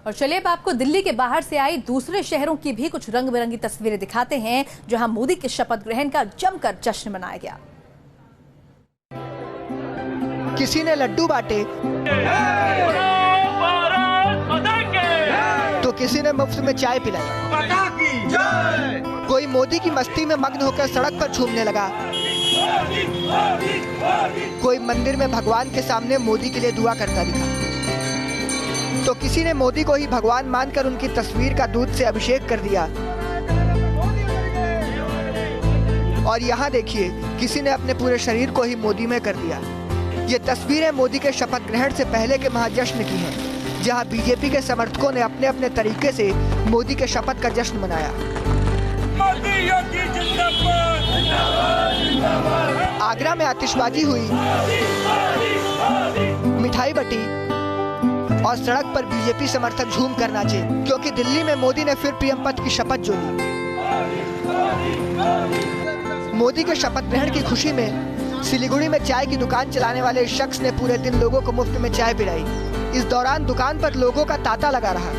और चलिए अब आपको दिल्ली के बाहर से आई दूसरे शहरों की भी कुछ रंग बिरंगी तस्वीरें दिखाते हैं, जहां मोदी के शपथ ग्रहण का जमकर जश्न मनाया गया। किसी ने लड्डू बांटे तो किसी ने मुफ्त में चाय पिलाई। कोई मोदी की मस्ती में मग्न होकर सड़क पर झूमने लगा। कोई मंदिर में भगवान के सामने मोदी के लिए दुआ करता दिखा। तो किसी ने मोदी को ही भगवान मानकर उनकी तस्वीर का दूध से अभिषेक कर दिया। और यहाँ देखिए, किसी ने अपने पूरे शरीर को ही मोदी में कर दिया। ये तस्वीरें मोदी के शपथ ग्रहण से पहले के महाजश्न की हैं, जहाँ बीजेपी के समर्थकों ने अपने अपने तरीके से मोदी के शपथ का जश्न मनाया। आगरा में आतिशबाजी हुई, मिठाई बटी और सड़क पर बीजेपी समर्थक झूम कर नाचे, क्योंकि दिल्ली में मोदी ने फिर पीएम पद की शपथ जो ली। मोदी के शपथ ग्रहण की खुशी में सिलीगुड़ी में चाय की दुकान चलाने वाले इस शख्स ने पूरे दिन लोगों को मुफ्त में चाय पिलाई। इस दौरान दुकान पर लोगों का तांता लगा रहा।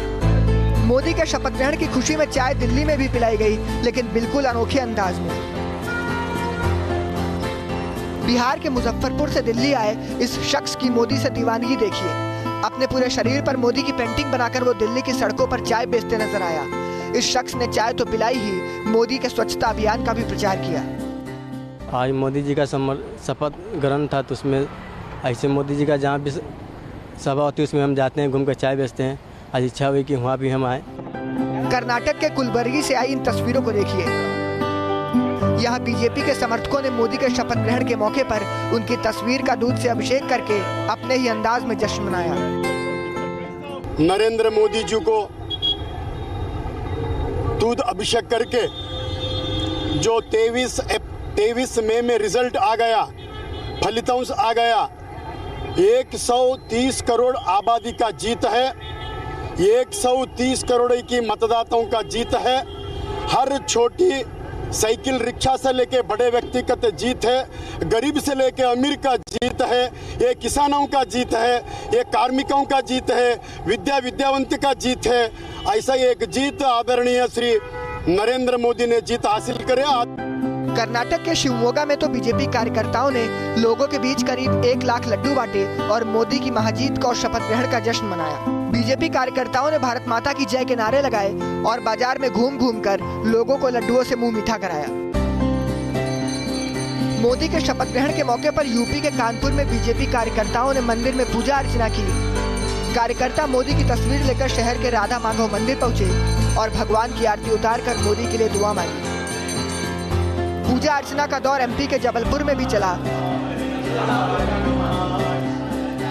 मोदी के शपथ ग्रहण की खुशी में चाय दिल्ली में भी पिलाई गई, लेकिन बिल्कुल अनोखे अंदाज में। बिहार के मुजफ्फरपुर से दिल्ली आए इस शख्स की मोदी से दीवानगी देखिए। अपने पूरे शरीर पर मोदी की पेंटिंग बनाकर वो दिल्ली की सड़कों पर चाय बेचते नजर आया। इस शख्स ने चाय तो पिलाई ही, मोदी के स्वच्छता अभियान का भी प्रचार किया। आज मोदी जी का शपथ ग्रहण था, तो उसमें ऐसे मोदी जी का जहाँ भी सभा होती है उसमें हम जाते हैं, घूम कर चाय बेचते हैं। आज इच्छा हुई कि वहाँ भी हम आए। कर्नाटक के कुलबर्गी से आई इन तस्वीरों को देखिए। यहाँ बीजेपी के समर्थकों ने मोदी के शपथ ग्रहण के मौके पर उनकी तस्वीर का दूध से अभिषेक करके अपने ही अंदाज में जश्न मनाया। नरेंद्र मोदी जी को दूध अभिषेक करके जो 23 मई में रिजल्ट आ गया, फलितांश आ गया, 130 करोड़ आबादी का जीत है, 130 करोड़ की मतदाताओं का जीत है। हर छोटी साइकिल रिक्शा से लेके बड़े व्यक्तिगत जीत है, गरीब से लेके अमीर का जीत है, ये किसानों का जीत है, ये कार्मिकों का जीत है, विद्यावंत का जीत है। ऐसा एक जीत आदरणीय श्री नरेंद्र मोदी ने जीत हासिल करे। कर्नाटक के शिवमोगा में तो बीजेपी कार्यकर्ताओं ने लोगों के बीच करीब 1 लाख लड्डू बांटे और मोदी की महाजीत का और शपथ ग्रहण का जश्न मनाया। बीजेपी कार्यकर्ताओं ने भारत माता की जय के नारे लगाए और बाजार में घूम घूम कर लोगों को लड्डुओं से मुंह मीठा कराया। मोदी के शपथ ग्रहण के मौके पर यूपी के कानपुर में बीजेपी कार्यकर्ताओं ने मंदिर में पूजा अर्चना की। कार्यकर्ता मोदी की तस्वीर लेकर शहर के राधा माधव मंदिर पहुंचे और भगवान की आरती उतारकर मोदी के लिए दुआ मांगी। पूजा अर्चना का दौर एमपी के जबलपुर में भी चला।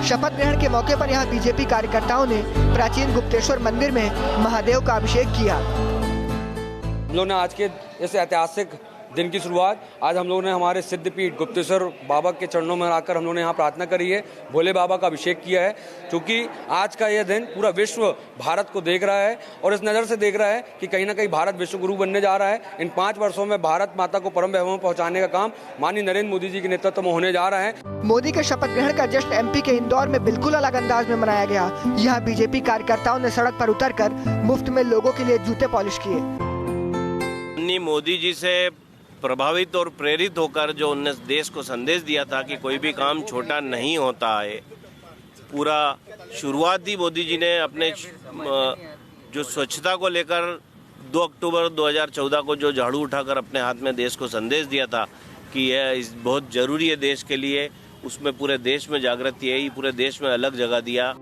शपथ ग्रहण के मौके पर यहां बीजेपी कार्यकर्ताओं ने प्राचीन गुप्तेश्वर मंदिर में महादेव का अभिषेक किया। हम लोग ने आज के इस ऐतिहासिक दिन की शुरुआत आज हम लोगों ने हमारे सिद्धपीठ गुप्तेश्वर बाबा के चरणों में आकर हम लोगों ने यहाँ प्रार्थना करी है, भोले बाबा का अभिषेक किया है, क्योंकि आज का यह दिन पूरा विश्व भारत को देख रहा है और इस नज़र से देख रहा है कि कहीं ना कहीं भारत विश्व गुरु बनने जा रहा है। इन 5 वर्षों में भारत माता को परम वैभव में पहुँचाने का काम माननीय नरेंद्र मोदी जी के नेतृत्व में होने जा रहा है। मोदी के शपथ ग्रहण का जश्न एमपी के इंदौर में बिल्कुल अलग अंदाज में मनाया गया। यहाँ बीजेपी कार्यकर्ताओं ने सड़क पर उतरकर मुफ्त में लोगों के लिए जूते पॉलिश किए। मोदी जी से प्रभावित और प्रेरित होकर जो उन्होंने देश को संदेश दिया था कि कोई भी काम छोटा नहीं होता है, पूरा शुरुआत ही मोदी जी ने अपने जो स्वच्छता को लेकर 2 अक्टूबर 2014 को जो झाड़ू उठाकर अपने हाथ में देश को संदेश दिया था कि यह बहुत जरूरी है देश के लिए, उसमें पूरे देश में जागृति है, पूरे देश में अलग जगह दिया।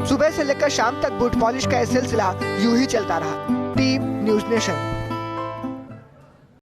सुबह से लेकर शाम तक बूट पॉलिश का यह सिलसिला यूं ही चलता रहा। Team news nation.